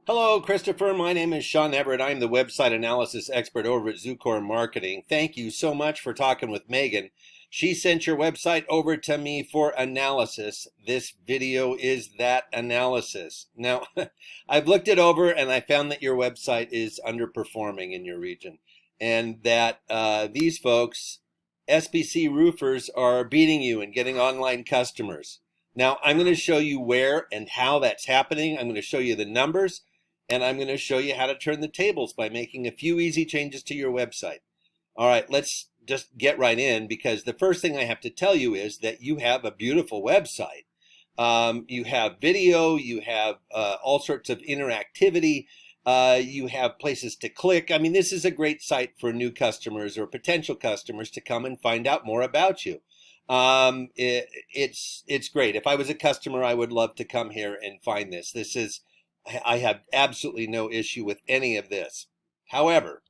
Hello, Christopher. My name is Sean Everett. I'm the website analysis expert over at Zucore Marketing. Thank you so much for talking with Megan. She sent your website over to me for analysis. This video is that analysis. Now, I've looked it over and I found that your website is underperforming in your region, and that these folks, SBC roofers, are beating you and getting online customers. Now, I'm going to show you where and how that's happening. I'm going to show you the numbers. And I'm going to show you how to turn the tables by making a few easy changes to your website. All right, let's just get right in, because the first thing I have to tell you is that you have a beautiful website. You have video, you have all sorts of interactivity, you have places to click. I mean, this is a great site for new customers or potential customers to come and find out more about you. It's great. If I was a customer, I would love to come here and find this. I have absolutely no issue with any of this. However,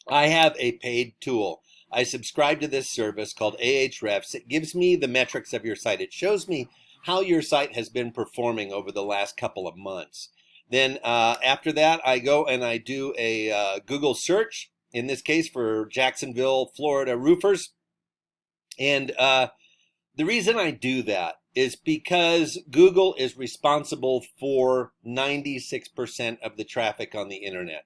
I have a paid tool. I subscribe to this service called Ahrefs. It gives me the metrics of your site. It shows me how your site has been performing over the last couple of months. Then after that, I go and I do a Google search, in this case for Jacksonville, Florida roofers. And the reason I do that is because Google is responsible for 96% of the traffic on the internet.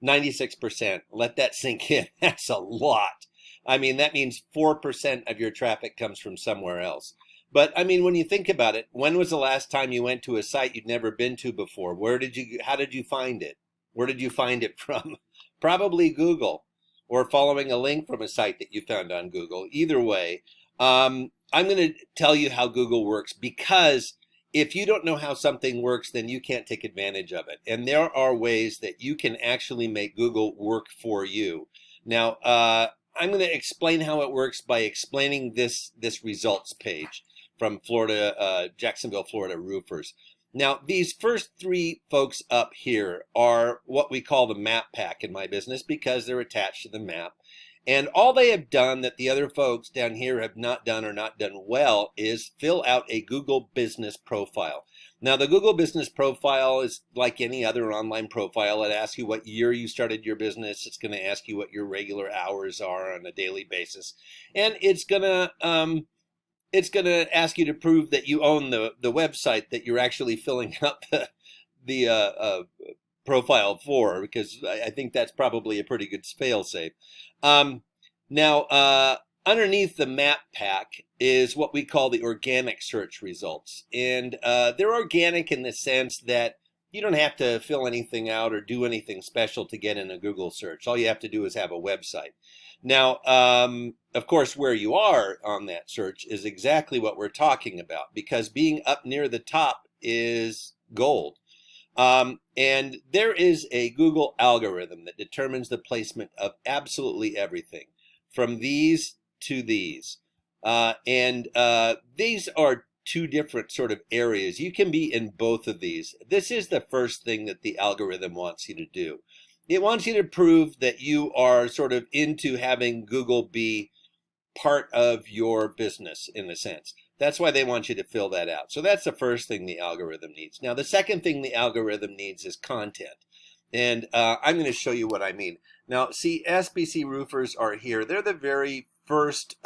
96%. Let that sink in. That's a lot. I mean, that means 4% of your traffic comes from somewhere else. But I mean, when you think about it, when was the last time you went to a site you'd never been to before? How did you find it? Where did you find it from? Probably Google, or following a link from a site that you found on Google. Either way, I'm going to tell you how Google works, because if you don't know how something works, then you can't take advantage of it. And there are ways that you can actually make Google work for you. Now, I'm going to explain how it works by explaining this results page from Jacksonville, Florida roofers. Now, these first three folks up here are what we call the map pack in my business, because they're attached to the map. And all they have done that the other folks down here have not done, or not done well, is fill out a Google business profile. Now, the Google business profile is like any other online profile. It asks you what year you started your business. It's going to ask you what your regular hours are on a daily basis. And it's going to ask you to prove that you own the website that you're actually filling out the profile for, because I think that's probably a pretty good fail-safe. Now, underneath the map pack is what we call the organic search results. And they're organic in the sense that you don't have to fill anything out or do anything special to get in a Google search. All you have to do is have a website. Now, of course, where you are on that search is exactly what we're talking about, because being up near the top is gold. And there is a Google algorithm that determines the placement of absolutely everything, from these to these. These are two different sort of areas. You can be in both of these. This is the first thing that the algorithm wants you to do. It wants you to prove that you are sort of into having Google be part of your business, in a sense. That's why they want you to fill that out. So that's the first thing the algorithm needs. Now, the second thing the algorithm needs is content. And I'm going to show you what I mean. Now, see, SBC roofers are here. They're the very first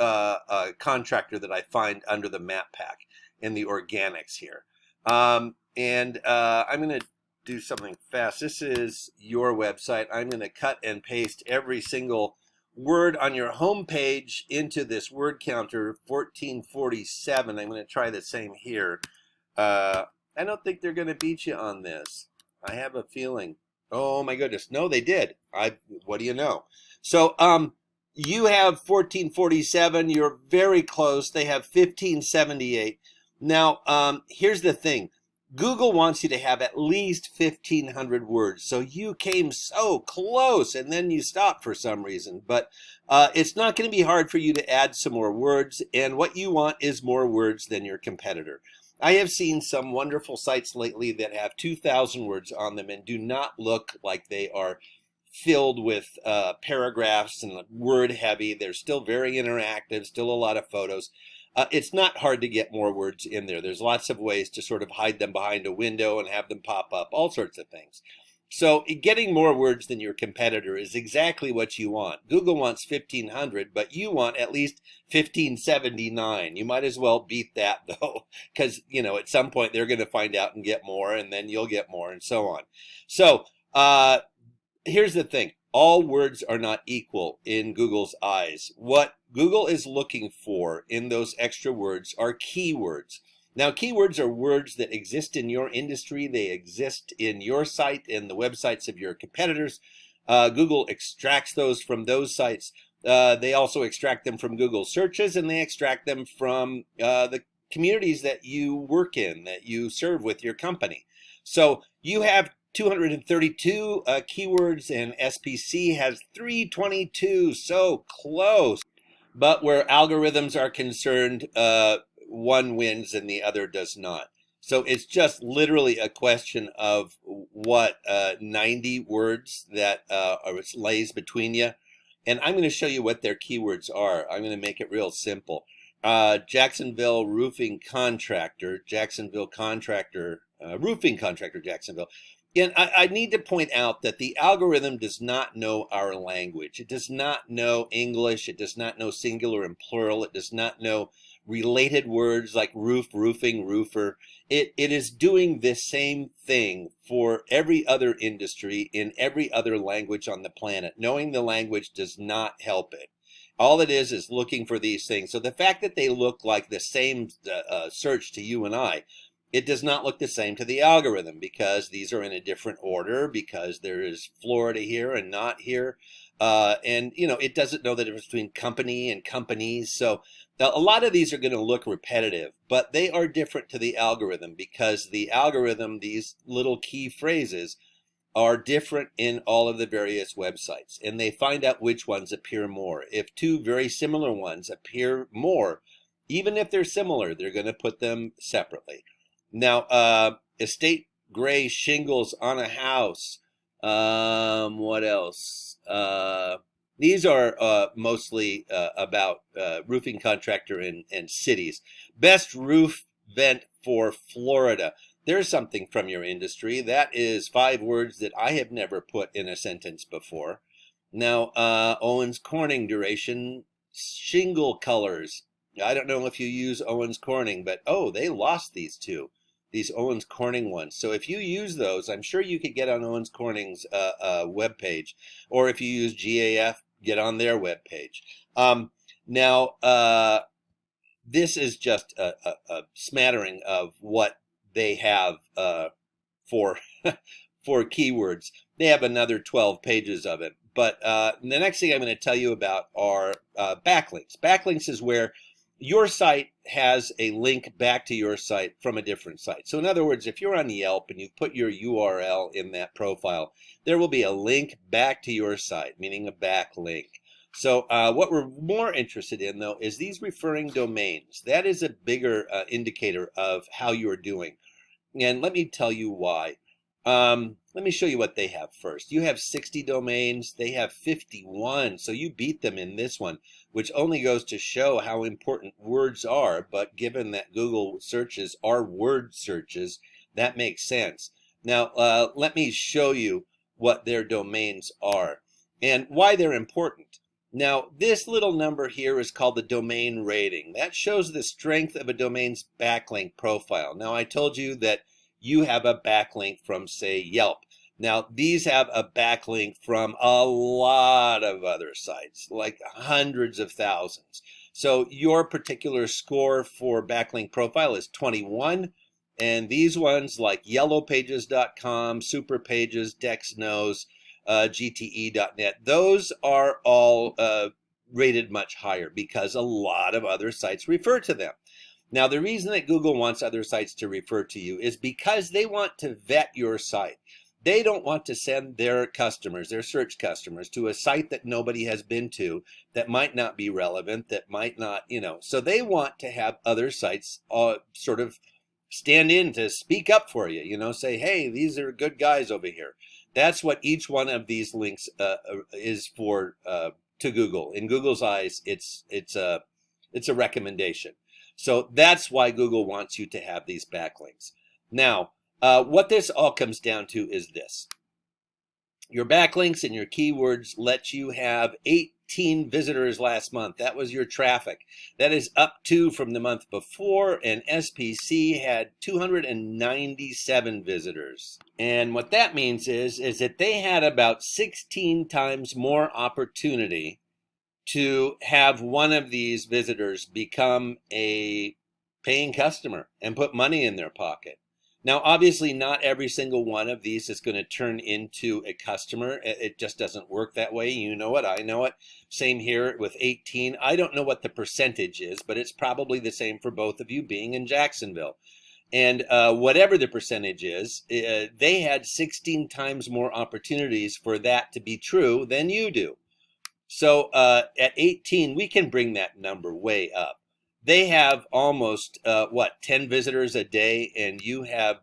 contractor that I find under the map pack in the organics here. I'm going to do something fast. This is your website. I'm going to cut and paste every single word on your home page into this word counter, 1447. I'm going to try the same here. I don't think they're going to beat you on this. I have a feeling. Oh my goodness. No, they did. What do you know? So you have 1447. You're very close. They have 1578. Now, here's the thing. Google wants you to have at least 1,500 words. So you came so close, and then you stopped for some reason. But it's not going to be hard for you to add some more words. And what you want is more words than your competitor. I have seen some wonderful sites lately that have 2,000 words on them and do not look like they are filled with paragraphs and word heavy. They're still very interactive, still a lot of photos. It's not hard to get more words in there. There's lots of ways to sort of hide them behind a window and have them pop up, all sorts of things. So getting more words than your competitor is exactly what you want. Google wants 1,500, but you want at least 1,579. You might as well beat that though, because at some point they're going to find out and get more, and then you'll get more, and so on. So here's the thing. All words are not equal in Google's eyes. What Google is looking for in those extra words are keywords. Now, keywords are words that exist in your industry. They exist in your site and the websites of your competitors. Google extracts those from those sites. They also extract them from Google searches, and they extract them from the communities that you work in, that you serve with your company. So you have 232 keywords, and SPC has 322, so close. But where algorithms are concerned, one wins and the other does not. So it's just literally a question of 90 words that lays between you. And I'm going to show you what their keywords are. I'm going to make it real simple. Jacksonville roofing contractor, roofing contractor, Jacksonville. And I need to point out that the algorithm does not know our language. It does not know English. It does not know singular and plural. It does not know related words like roof, roofing, roofer. It is doing the same thing for every other industry in every other language on the planet. Knowing the language does not help it. All it is looking for these things. So the fact that they look like the same search to you and I, it does not look the same to the algorithm, because these are in a different order, because there is Florida here and not here. And it doesn't know the difference between company and companies. So a lot of these are going to look repetitive, but they are different to the algorithm, because the algorithm, these little key phrases, are different in all of the various websites, and they find out which ones appear more. If two very similar ones appear more, even if they're similar, they're going to put them separately. Now, estate gray shingles on a house. What else? These are mostly about roofing contractor and cities. Best roof vent for Florida. There's something from your industry. That is 5 words that I have never put in a sentence before. Now, Owens Corning duration, shingle colors. I don't know if you use Owens Corning, but they lost these two. These Owens Corning ones. So if you use those, I'm sure you could get on Owens Corning's webpage, or if you use GAF, get on their webpage. Now, this is just a smattering of what they have for for keywords. They have another 12 pages of it. But the next thing I'm going to tell you about are backlinks. Backlinks is where your site has a link back to your site from a different site. So in other words, if you're on Yelp and you put your URL in that profile, there will be a link back to your site, meaning a backlink. So what we're more interested in, though, is these referring domains. That is a bigger indicator of how you're doing. And let me tell you why. Let me show you what they have first. You have 60 domains. They have 51. So you beat them in this one, which only goes to show how important words are. But given that Google searches are word searches, that makes sense. Now, let me show you what their domains are and why they're important. Now, this little number here is called the domain rating. That shows the strength of a domain's backlink profile. Now, I told you that you have a backlink from, say, Yelp. Now, these have a backlink from a lot of other sites, like hundreds of thousands. So your particular score for backlink profile is 21. And these ones like yellowpages.com, Superpages, DexKnows, GTE.net, those are all rated much higher because a lot of other sites refer to them. Now, the reason that Google wants other sites to refer to you is because they want to vet your site. They don't want to send their customers, their search customers, to a site that nobody has been to, that might not be relevant, that might not, So they want to have other sites sort of stand in to speak up for you, say, hey, these are good guys over here. That's what each one of these links is for to Google. In Google's eyes, it's a recommendation. So that's why Google wants you to have these backlinks. Now, what this all comes down to is this. Your backlinks and your keywords let you have 18 visitors last month. That was your traffic. That is up 2 from the month before, and SPC had 297 visitors. And what that means is that they had about 16 times more opportunity to have one of these visitors become a paying customer and put money in their pocket. Now, obviously, not every single one of these is going to turn into a customer. It just doesn't work that way. You know it. I know it. Same here with 18. I don't know what the percentage is, but it's probably the same for both of you being in Jacksonville. And whatever the percentage is, they had 16 times more opportunities for that to be true than you do. So at 18, we can bring that number way up. They have almost, 10 visitors a day, and you have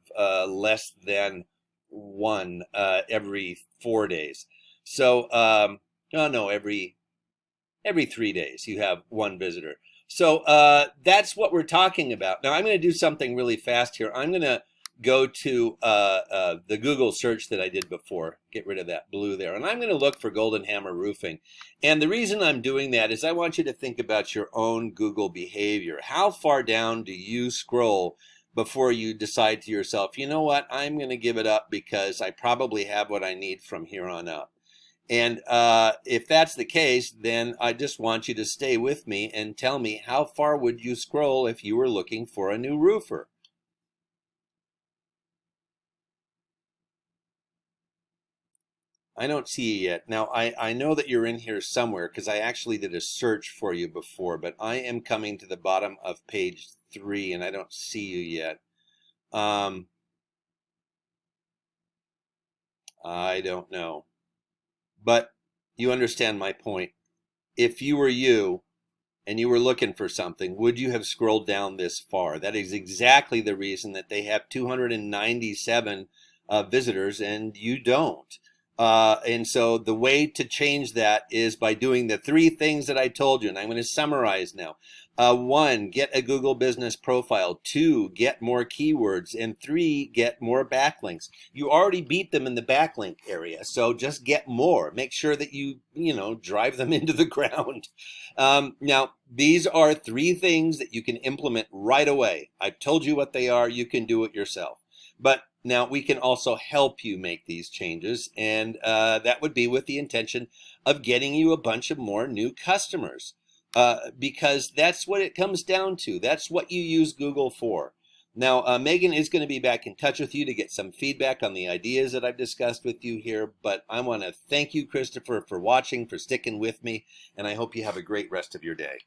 less than one every 4 days. So, every 3 days you have one visitor. So that's what we're talking about. Now, I'm going to do something really fast here. I'm going to go to the Google search that I did before, get rid of that blue there, and I'm going to look for Golden Hammer Roofing. And the reason I'm doing that is I want you to think about your own Google behavior. How far down do you scroll before you decide to yourself, you know what, I'm going to give it up because I probably have what I need from here on up? And if that's the case, then I just want you to stay with me and tell me, how far would you scroll if you were looking for a new roofer? I don't see you yet. Now, I know that you're in here somewhere because I actually did a search for you before, but I am coming to the bottom of page 3 and I don't see you yet. I don't know. But you understand my point. If you were you and you were looking for something, would you have scrolled down this far? That is exactly the reason that they have 297 visitors and you don't. And so the way to change that is by doing the 3 things that I told you. And I'm going to summarize now. 1, get a Google business profile. 2, get more keywords. And 3, get more backlinks. You already beat them in the backlink area. So just get more. Make sure that you drive them into the ground. Now, these are 3 things that you can implement right away. I've told you what they are. You can do it yourself. But now we can also help you make these changes, and that would be with the intention of getting you a bunch of more new customers, because that's what it comes down to. That's what you use Google for. Now, Megan is going to be back in touch with you to get some feedback on the ideas that I've discussed with you here, but I want to thank you, Christopher, for watching, for sticking with me, and I hope you have a great rest of your day.